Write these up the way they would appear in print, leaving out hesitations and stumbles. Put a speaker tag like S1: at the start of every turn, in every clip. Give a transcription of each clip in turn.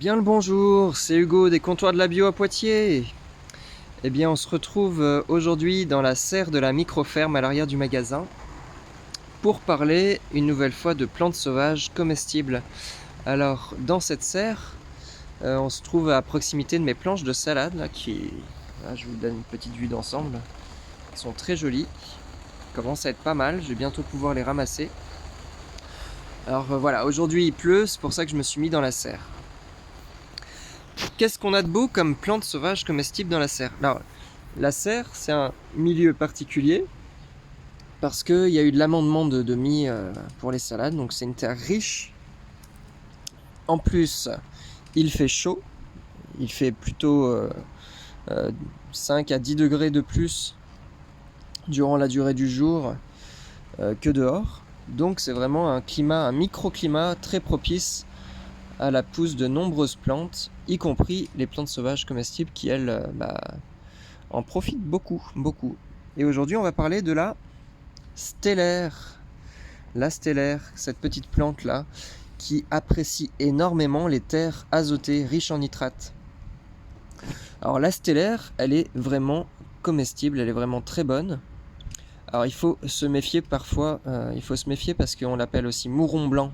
S1: Bien le bonjour, c'est Hugo des comptoirs de la bio à Poitiers. Eh bien on se retrouve aujourd'hui dans la serre de la micro-ferme à l'arrière du magasin pour parler une nouvelle fois de plantes sauvages comestibles. Alors dans cette serre, on se trouve à proximité de mes planches de salade là, là, je vous donne une petite vue d'ensemble. Elles sont très jolies, commencent à être pas mal, je vais bientôt pouvoir les ramasser. Alors voilà, aujourd'hui il pleut, c'est pour ça que je me suis mis dans la serre. Qu'est-ce qu'on a de beau comme plantes sauvages comestibles dans la serre? Alors, la serre, c'est un milieu particulier parce qu'il y a eu de l'amendement de mie pour les salades, donc c'est une terre riche. En plus, il fait chaud, il fait plutôt 5 à 10 degrés de plus durant la durée du jour que dehors. Donc c'est vraiment un climat, un microclimat très propice à la pousse de nombreuses plantes, y compris les plantes sauvages comestibles qui, elles, en profitent beaucoup. Et aujourd'hui, on va parler de la stellaire. La stellaire, cette petite plante-là, qui apprécie énormément les terres azotées, riches en nitrates. Alors la stellaire, elle est vraiment comestible, elle est vraiment très bonne. Alors il faut se méfier parfois, parce qu'on l'appelle aussi mouron blanc.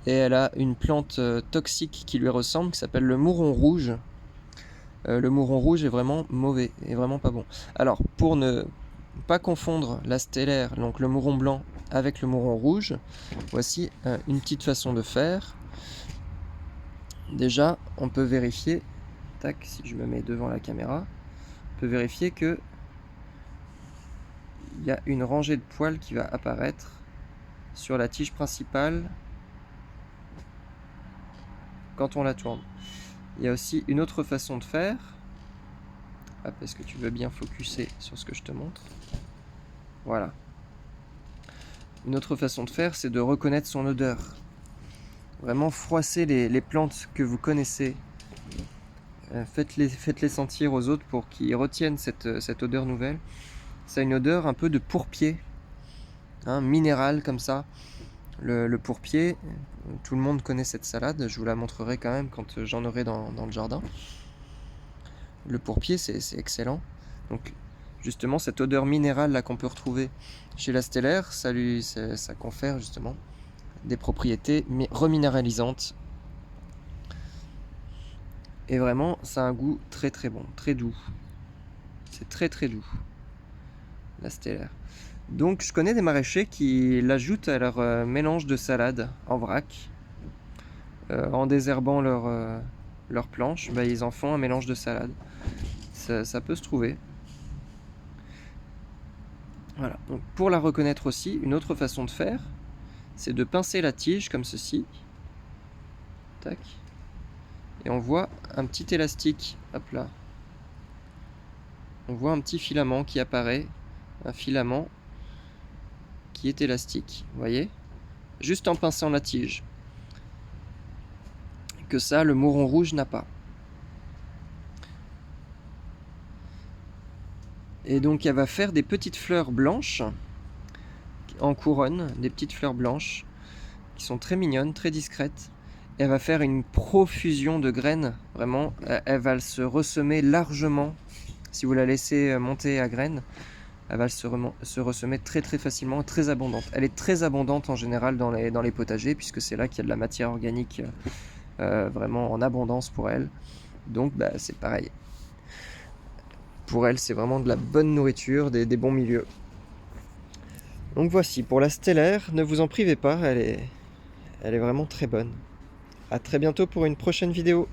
S1: Et elle a une plante toxique qui lui ressemble, qui s'appelle le mouron rouge. Le mouron rouge est vraiment mauvais, est vraiment pas bon. Alors, pour ne pas confondre la stellaire, donc le mouron blanc, avec le mouron rouge, voici une petite façon de faire. Déjà, on peut vérifier, tac, si je me mets devant la caméra, on peut vérifier que il y a une rangée de poils qui va apparaître sur la tige principale quand on la tourne. Il y a aussi une autre façon de faire. Hop, est-ce que tu veux bien focuser sur ce que je te montre? Voilà. Une autre façon de faire, c'est de reconnaître son odeur. Vraiment froisser les plantes que vous connaissez. Faites-les sentir aux autres pour qu'ils retiennent cette odeur nouvelle. Ça a une odeur un peu de pourpier, minéral comme ça. Le pourpier, tout le monde connaît cette salade, je vous la montrerai quand même quand j'en aurai dans le jardin. Le pourpier, c'est excellent. Donc justement, cette odeur minérale là qu'on peut retrouver chez la stellaire, ça confère justement des propriétés reminéralisantes. Et vraiment, ça a un goût très très bon, très doux. C'est très très doux, la stellaire. Donc je connais des maraîchers qui l'ajoutent à leur mélange de salade en vrac. En désherbant leur planche, ils en font un mélange de salade. Ça peut se trouver. Voilà. Donc pour la reconnaître aussi, une autre façon de faire, c'est de pincer la tige comme ceci. Tac. Et on voit un petit élastique. Hop là. On voit un petit filament qui apparaît. Un filament qui est élastique. Vous voyez? Juste en pinçant la tige. Que ça, le mouron rouge n'a pas. Et donc elle va faire des petites fleurs blanches en couronne, des petites fleurs blanches qui sont très mignonnes, très discrètes. Et elle va faire une profusion de graines, vraiment, elle va se ressemer largement. Si vous la laissez monter à graines, elle va se ressemer très très facilement, très abondante. Elle est très abondante en général dans les potagers, puisque c'est là qu'il y a de la matière organique vraiment en abondance pour elle. Donc c'est pareil. Pour elle, c'est vraiment de la bonne nourriture, des bons milieux. Donc voici, pour la stellaire, ne vous en privez pas, elle est vraiment très bonne. A très bientôt pour une prochaine vidéo.